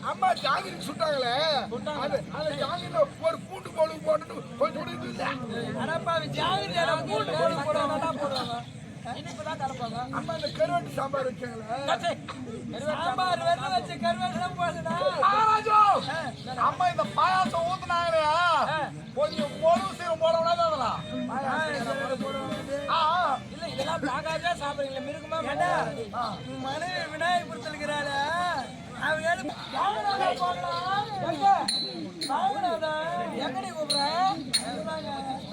அம்மா ஜாங்கிரி சுட்டாங்களே அது ஜாங்கிரில ஒரு பூண்டு போடு போட்டு கொஞ்சம் பூண்டு போடுவாங்க. இனிப்புதான் கலப்பாங்க. அம்மா இந்த கருவாட்டு சாம்பார் வச்சாங்களே சாம்பார் வெள்ள வச்சு கருவாட்டு போடுறா. அம்மா இந்த பாயாசம் ஊத்துனாங்களே கொஞ்சம் பொருள் சீரம் போடணும் அதெல்லாம் இல்ல இதெல்லாம் பாக்காதே சாப்பிடுறீங்களா மிருகமா மனைவி விநாயகபுரத்தில் இருக்கிறாரு எங்கடி கூப்பிடுற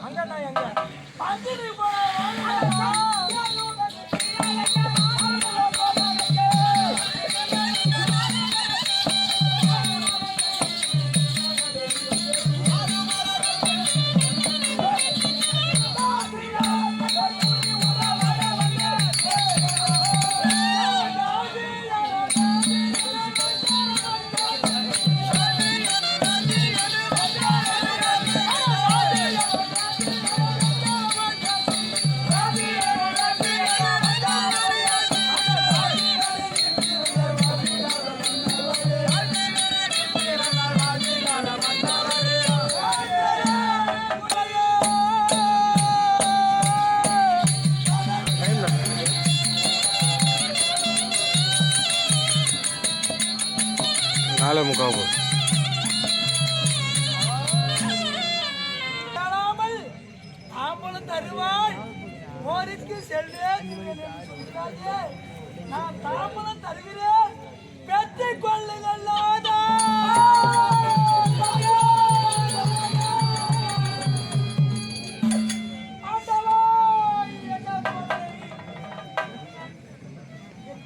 அங்கடா எங்க பஞ்சனி நாளை முக்காவு தாம்பலம் தருவாய் போருக்கு செல்வேன் நான் தாம்பலம் தருகிறேன் பெற்றுக் கொள்ளுங்கள்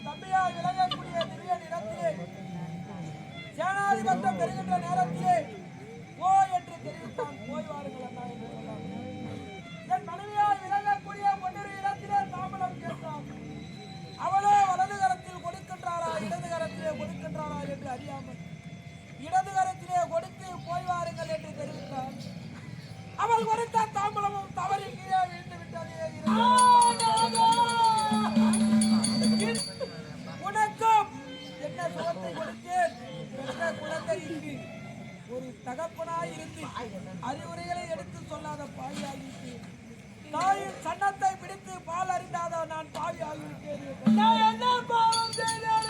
தம்பியால் விளங்கக்கூடிய திவ்ய நிறத்திலே சேனாதிபத்தம் பெறுகின்ற நேரத்திலே ஓ என்று தெரிவித்தான். போய் வாருங்கள் அண்ணா என்று சொன்னான். என் மனைவியால் விளங்கக்கூடிய பொன்னிறு இடத்திலே தாம்பலம் கேட்டான். அவளோ வலது கரத்தில் கொடுக்கின்றாரா இடது கரத்திலே கொடுக்கின்றாரா என்று அறியாமல் இடது கரத்திலே கொடுத்து போய் வாருங்கள் என்று தெரிவித்தார். அவள் கொடுத்த தாம்பலமும் தவறி கீழே விழுந்து விட்டதே. உனக்கும் என்ன சுகத்தை கொடுத்தேன் என்ற குழந்தைக்கு ஒரு தகப்பனாய் இருந்து அறிவுரைகளை எடுத்து சொல்லாத பாவி ஆகிவிட்டு தாயின் சன்னத்தை பிடித்து பால் அறிந்தாத நான் பாவி ஆகிவிட்டேன். நான் என்ன பாவம் செய்தேன்?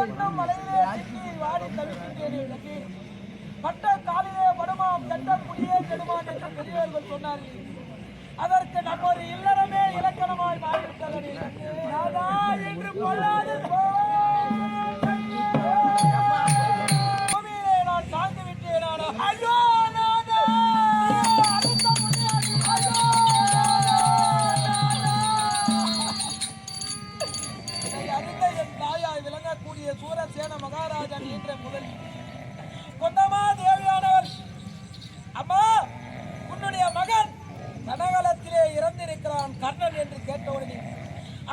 என்னும் மலையிலே சிக்கி வாடி தவிக்கின்றேனே. பட்ட காலிலே படுமாம் தட்டக்குடியே கெடுமான் என்று பெரியவர்கள் சொன்னார்கள். அதற்கு நம்ம ஒரு இல்லறமே இலக்கணமாய் மாறிவிட்டது. நாதா என்று கொள்ளாது பூமியிலே நான் சாய்ந்து விட்டேன். ஐயோ நாதா அறிந்த என் தாயாய் விளங்கக்கூடிய சூரசேன மகாராஜன் என்ற முதல் கொண்டமா தேவியானவர், அம்மா உன்னுடைய மகன் கனகலத்திலே இறந்திருக்கிறான் கர்ணன் என்று கேட்டவுடனே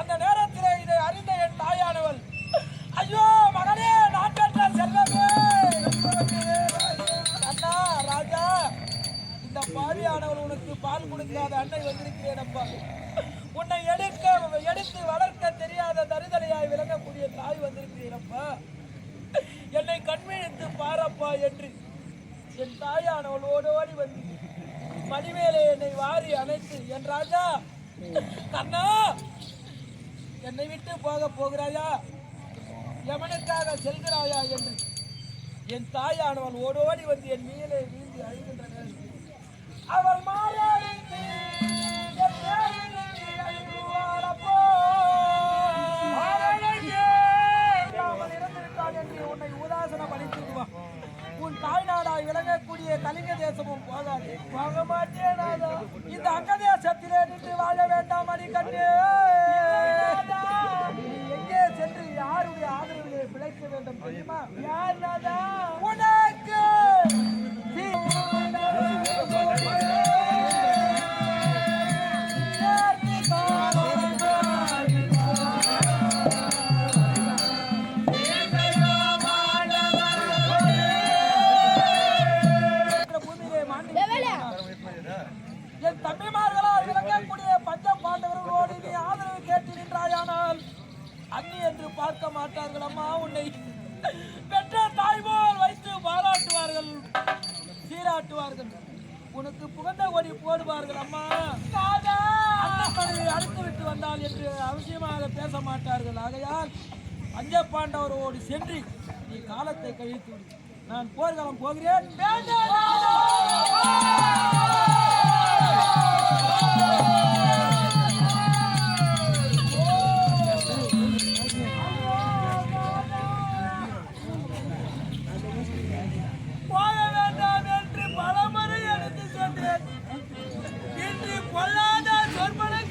அந்த நேரத்திலே இதை அறிந்த என் தாயானவள், ஐயோ மகனே நான் பெற்ற செல்வமே அண்ணா ராஜா, இந்த பாவியானவள் உனக்கு பால் கொடுக்காத அன்னை வந்திருக்கிறேன் அப்பா. உன்னை எடுத்து வளர்க்க தெரியாத தருதலையாய் விளங்கக்கூடிய தாய் வந்திருக்கிறேன் அப்பா. என்னை கண்விழித்து பாரப்பா என்று என் தாயானவள் ஓடோடி வந்து மணிமேலே என்னை வாரி அணைத்து, என் ராஜா கண்ணா என்னை விட்டு போகிறாயா, எவனுக்காக செல்கிறாயா என்று என் தாயானவள் ஓடோடி வந்து என் மேலே வீழ்ந்து அழுகின்ற நேரத்தில் அவள் மாறாடித்து உன்னை உதாசனம் அளித்துடுவான். உன் தாய்நாடாய் விளங்கக்கூடிய கலிங்க தேசமும் போகாது. போக மாட்டேனாதா, இந்த அங்க தேசத்திலே நின்று வாழ வேண்டாம் அடி கண்ணே. எங்கே சென்று யாருடைய ஆதரவிலே பிழைக்க வேண்டும் தெரியுமா? யார் நாதா? உனக்கு என் தம்பிமார்களால் விளங்கக்கூடிய பஞ்ச பாண்டவர்களோடு நீ ஆதரவு கேட்டு நின்றாயானால் அன்னி என்று பார்க்க மாட்டார்கள் அம்மா. உன்னை பெற்ற தாய் போல் வைத்து பாராட்டுவார்கள், சீராட்டுவார்கள், உனக்கு புகழ்ந்த கொடி போடுவார்கள் அம்மா. அண்ணன் அடுத்து விட்டு வந்தால் என்று அவசியமாக பேச மாட்டார்கள். ஆகையால் பஞ்ச பாண்டவரோடு சென்று நீ காலத்தை கழித்து விடு. நான் போர்க்களம் போகிறேன். போக வேண்டாம் என்று பலமுறை எடுத்து சொன்னேன். இன்று கொள்ளாத சொற்பனை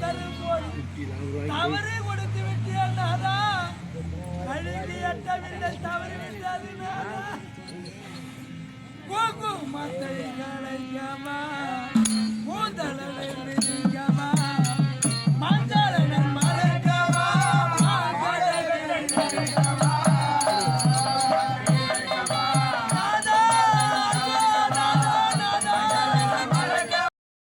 தரும் போது தவறு கொடுத்து விட்டேன் நாதா. அழுதி எட்டவில்லை, தவறு விட்டது நாதா. குங்குமத்தை கலைக்கமா